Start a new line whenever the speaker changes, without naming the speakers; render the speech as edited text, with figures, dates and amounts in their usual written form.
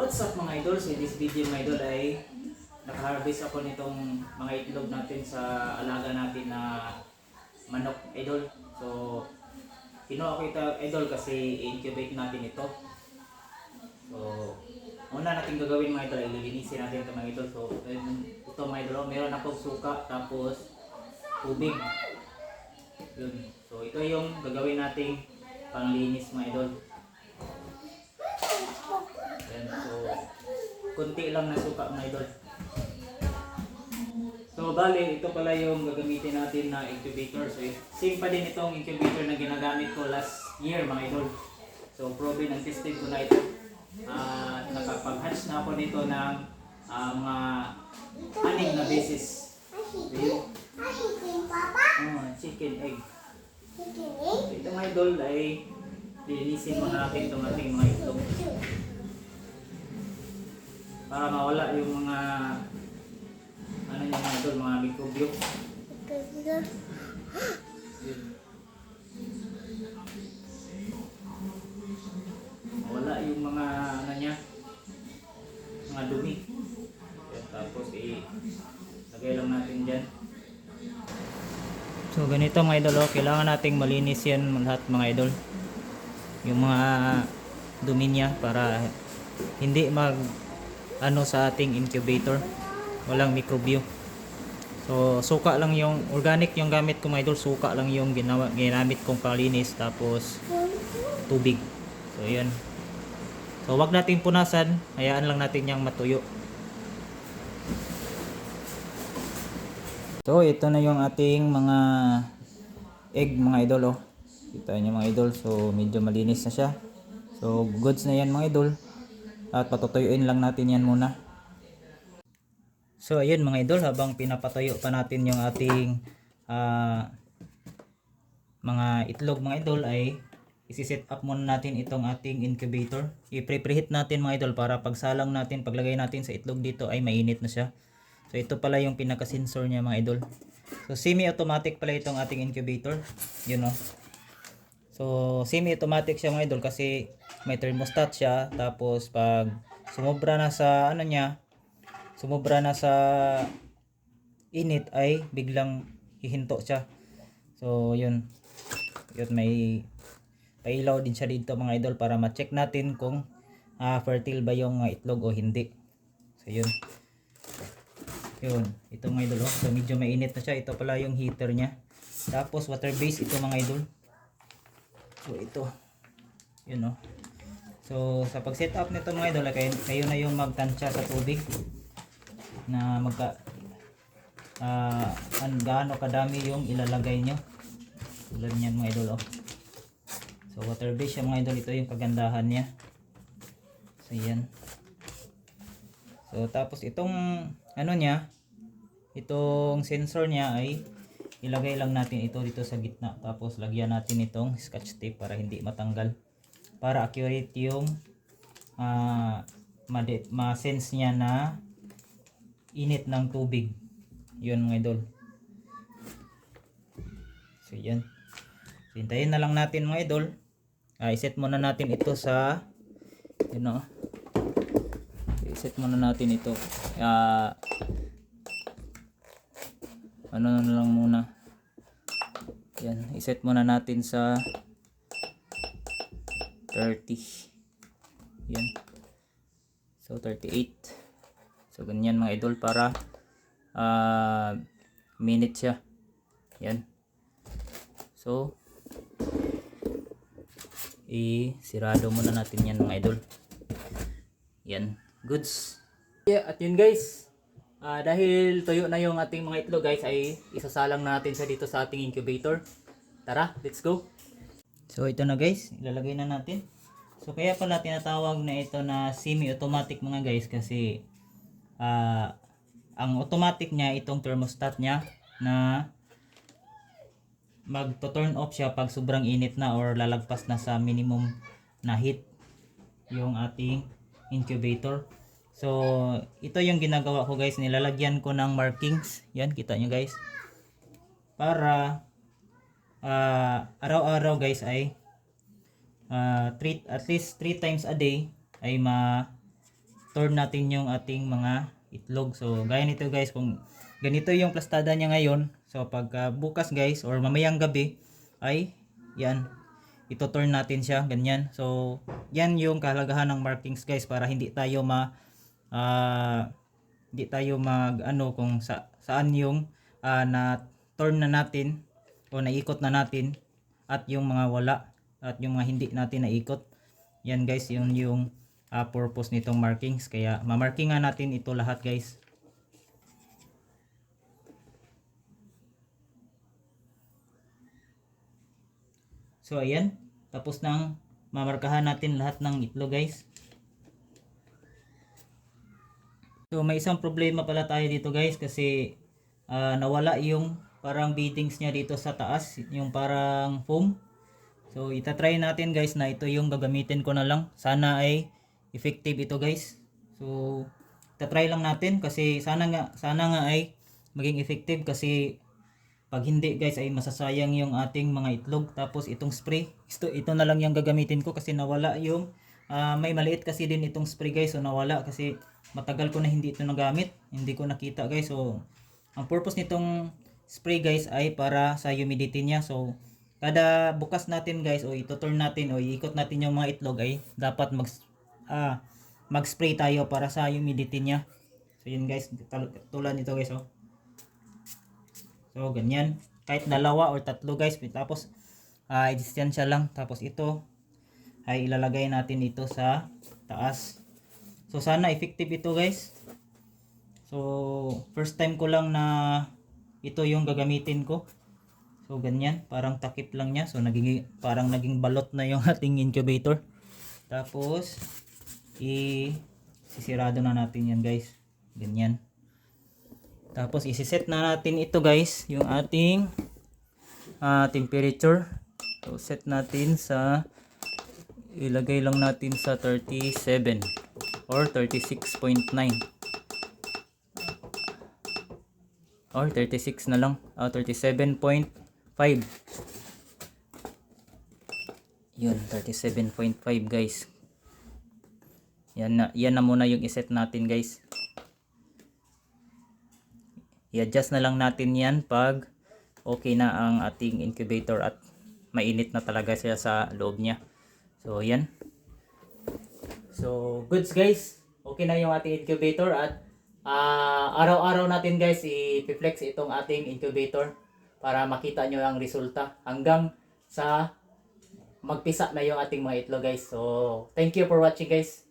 What's up mga idol? So in this video mga idol ay nakaharvest ako nitong mga itlog natin sa alaga natin na manok idol. So kinuha ko ito idol kasi i-incubate natin ito. So una natin gagawin mga idol ay lilinisin natin ito mga idol. So ito mga idol, meron akong suka tapos tubig. Yun. So ito yung gagawin nating panglinis mga idol. Yan, so kunti lang na suka mga idol. So bali, ito pala yung gagamitin natin na incubator. So same pa din itong incubator na ginagamit ko last year mga idol. So proven and tested ko na ito. Nakapag-hatch na ako nito ng mga 6 na beses. Chicken egg. So ito mga idol ay linisin muna natin itong ating mga itlog para mawala yung mga ano yung mga idol, mga mikrobyo. Mawala yung mga ano niya, mga dumi. Tapos lagay lang natin dyan. So ganito mga idol, kailangan nating malinis yan lahat mga idol, yung mga dumi niya para hindi mag ano sa ating incubator, walang mikrobyo. So suka lang yung organic yung gamit ko mga idol, suka lang yung ginamit kong palinis tapos tubig. So yun, so wag nating punasan, hayaan lang natin yang matuyo. So ito na yung ating mga egg mga idol, kita niyo mga idol. So medyo malinis na siya, so goods na yan mga idol, at patutuyuin lang natin yan muna. So ayun mga idol, habang pinapatuyo pa natin yung ating mga itlog mga idol ay isi-set up muna natin itong ating incubator. I-preheat natin mga idol para pagsalang natin, paglagay natin sa itlog dito ay mainit na siya. So ito pala yung pinaka-sensor niya mga idol. So semi-automatic pala itong ating incubator, yun o. So semi-automatic siya mga idol kasi may thermostat siya. Tapos pag sumobra na sa ano niya, sumobra na sa init ay biglang hihinto siya. So yun, may pailaw din siya dito mga idol para ma-check natin kung fertile ba yung itlog o hindi. So yun, ito mga idol. So medyo mainit na siya. Ito pala yung heater niya. Tapos water base ito mga idol. So ito, yun o. So sa pag set up nito mga idol, kayo na yung magtansya sa tubig na gaano kadami yung ilalagay nyo. Tulad niyan mga idol. So water base siya mga idol. Ito yung kagandahan niya. So yan. So tapos itong ano niya, itong sensor niya ay ilagay lang natin ito dito sa gitna. Tapos lagyan natin itong scotch tape para hindi matanggal, para accurate yung ma-sense niya na init ng tubig. Yun mga idol. So yan, hintayin na lang natin mga idol. I-set muna natin ito sa i-set muna natin ito ano na lang muna. Yan, i-set muna natin sa 30. Yan. So 38. So ganyan mga idol para minute siya. Yan. So i-sirado muna natin yan mga idol. Yan, goods. Yeah, at yun guys, dahil tuyo na yung ating mga itlog guys, ay isasalang natin siya dito sa ating incubator. Tara, let's go. So ito na guys, ilalagay na natin. So kaya pala tinatawag na ito na semi-automatic mga guys, kasi ang automatic niya itong thermostat niya na magto-turn off siya pag sobrang init na or lalagpas na sa minimum na heat yung ating incubator. So ito yung ginagawa ko guys, nilalagyan ko ng markings. Yan, kita nyo guys, para araw-araw guys ay at least 3 times a day ay turn natin yung ating mga itlog. So gaya nito guys, kung ganito yung plastada niya ngayon, so pagka bukas guys or mamayang gabi ay yan, ito turn natin siya ganyan. So yan yung kahalagahan ng markings guys, para hindi tayo hindi tayo mag ano kung saan yung na turn na natin o naikot na natin, at yung mga wala, at yung mga hindi natin naikot. Yan guys, yun yung purpose nitong markings, kaya mamarkingan natin ito lahat guys. So ayan, tapos nang mamarkahan natin lahat ng itlog guys. So may isang problema pala tayo dito guys, kasi nawala yung parang beadings niya dito sa taas, yung parang foam. So itatry natin guys na ito yung gagamitin ko na lang. Sana ay effective ito guys. So itatry lang natin, kasi sana nga ay maging effective, kasi pag hindi guys ay masasayang yung ating mga itlog. Tapos itong spray, ito na lang yung gagamitin ko, kasi nawala yung may maliit kasi din itong spray guys. So nawala kasi matagal ko na hindi ito nagamit, hindi ko nakita guys. So ang purpose nitong spray guys ay para sa humidity niya. So kada bukas natin guys o ito-turn natin o iikot natin yung mga itlog ay dapat mag-spray tayo para sa humidity niya. So yun guys, tulad nito guys oh. So ganyan, kahit dalawa or tatlo guys, tapos distansya lang. Tapos ito ay ilalagay natin ito sa taas. So sana effective ito guys. So first time ko lang na ito yung gagamitin ko. So ganyan, parang takip lang niya. So parang naging balot na yung ating incubator. Tapos sisirado na natin yan guys. Ganyan. Tapos isi-set na natin ito guys, yung ating temperature. So set natin sa, ilagay lang natin sa 37 or 36.9 or 36 na lang, 37.5. Yun, 37.5 guys. Yan na muna yung iset natin guys. I-adjust na lang natin yan pag okay na ang ating incubator at mainit na talaga siya sa loob niya. So yan. So goods guys, okay na yung ating incubator, at araw-araw natin guys i-flex itong ating incubator para makita nyo ang resulta hanggang sa magpisa na yung ating mga itlog guys. So thank you for watching guys.